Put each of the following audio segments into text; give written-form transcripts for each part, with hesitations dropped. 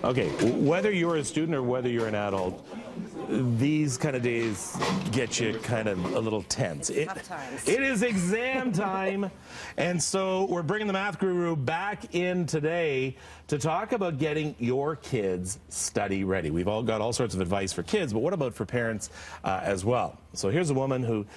Okay, whether you're a student or whether you're an adult, these kind of days get you kind of a little tense. Tough times. It is exam time, and so we're bringing the Math Guru back in today to talk about getting your kids study ready. We've all got all sorts of advice for kids, but what about for parents as well? So here's a woman who...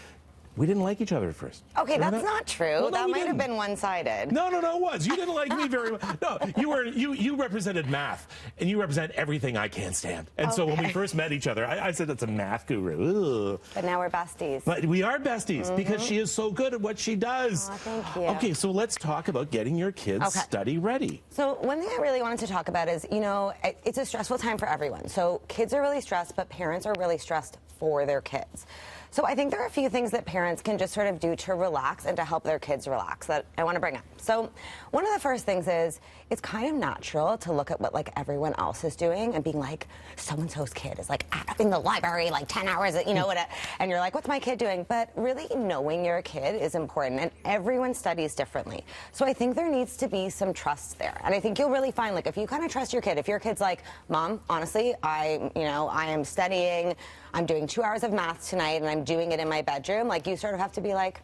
We didn't like each other at first. Okay, that's not true. Well, no, that might didn't. have been one-sided. No, it was. You didn't like me very much. No, you represented math, and you represent everything I can't stand. And so when we first met each other, I said that's a math guru. Ugh. But now we're besties. But we are besties because she is so good at what she does. Aw, thank you. Okay, so let's talk about getting your kids study ready. So one thing I really wanted to talk about is, you know, it's a stressful time for everyone. So kids are really stressed, but parents are really stressed for their kids. So I think there are a few things that parents can just sort of do to relax and to help their kids relax that I want to bring up. So one of the first things is it's kind of natural to look at what like everyone else is doing and being like, so-and-so's kid is like in the library like 10 hours, you know, and you're like, what's my kid doing? But really knowing your kid is important, and everyone studies differently. So I think there needs to be some trust there. And I think you'll really find, like, if you kind of trust your kid, if your kid's like, Mom, honestly, I am studying, I'm doing 2 hours of math tonight and I'm doing it in my bedroom, like, you sort of have to be like,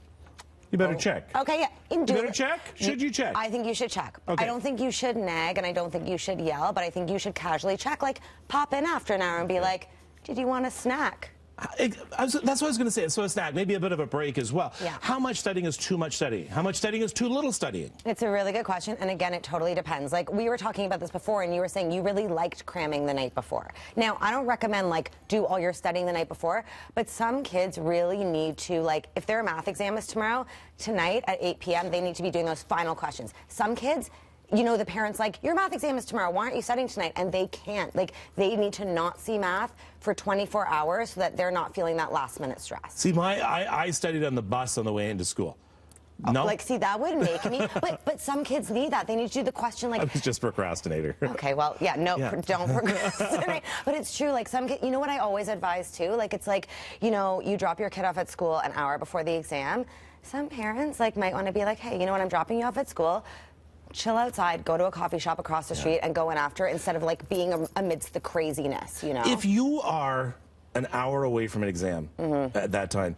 you better check. Okay, yeah. You better check? Should you check? I think you should check. Okay. I don't think you should nag, and I don't think you should yell, but I think you should casually check. Like, pop in after an hour and be like, did you want a snack? That's what I was going to say. So a snack, maybe a bit of a break as well. Yeah. How much studying is too much studying? How much studying is too little studying? It's a really good question, and again, it totally depends. Like, we were talking about this before, and you were saying you really liked cramming the night before. Now, I don't recommend, like, do all your studying the night before, but some kids really need to, like, if their math exam is tomorrow, tonight at 8 p.m., they need to be doing those final questions. Some kids... You know, the parents like, your math exam is tomorrow, why aren't you studying tonight? And they can't. Like, they need to not see math for 24 hours so that they're not feeling that last-minute stress. See, I studied on the bus on the way into school. No? Like, see, that would make me... But some kids need that. They need to do the question, like... I was just procrastinator. Okay, well, yeah, no, don't procrastinate. But it's true, like, some kids... You know what I always advise, too? Like, it's like, you know, you drop your kid off at school an hour before the exam. Some parents, like, might want to be like, hey, you know what, I'm dropping you off at school. Chill outside, go to a coffee shop across the street and go in after, instead of like being amidst the craziness, you know? If you are an hour away from an exam at that time,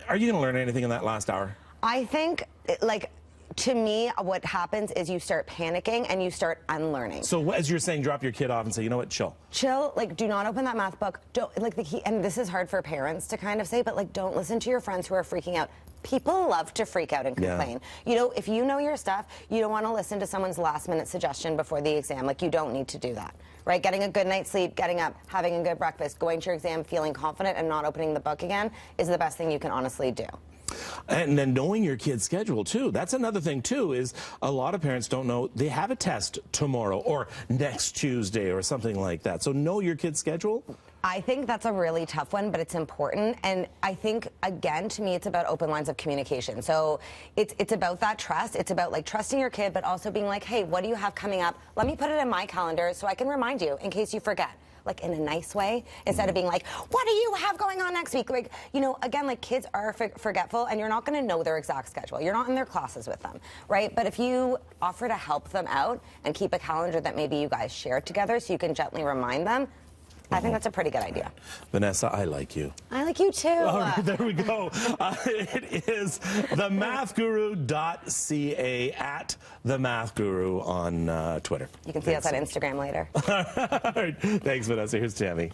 are you going to learn anything in that last hour? I think, like, to me, what happens is you start panicking and you start unlearning. So as you're saying, drop your kid off and say, you know what, chill. Chill, like, do not open that math book. Don't, like, the key, and this is hard for parents to kind of say, but like, don't listen to your friends who are freaking out. People love to freak out and complain. Yeah. You know, if you know your stuff, you don't want to listen to someone's last-minute suggestion before the exam. Like, you don't need to do that, right? Getting a good night's sleep, getting up, having a good breakfast, going to your exam feeling confident and not opening the book again is the best thing you can honestly do. And then knowing your kid's schedule, too. That's another thing, too, is a lot of parents don't know they have a test tomorrow or next Tuesday or something like that. So know your kid's schedule. I think that's a really tough one, but it's important. And I think, again, to me, it's about open lines of communication. So it's about that trust. It's about, like, trusting your kid, but also being like, hey, what do you have coming up? Let me put it in my calendar so I can remind you in case you forget. Like, in a nice way, instead of being like, what do you have going on next week? Like, you know, again, like, kids are forgetful, and you're not going to know their exact schedule. You're not in their classes with them, right? But if you offer to help them out and keep a calendar that maybe you guys share together so you can gently remind them, I think that's a pretty good idea. Vanessa, I like you. I like you too. All right, there we go. It is themathguru.ca at themathguru on Twitter. You can see us on Instagram later. All right. Thanks, Vanessa. Here's Tammy.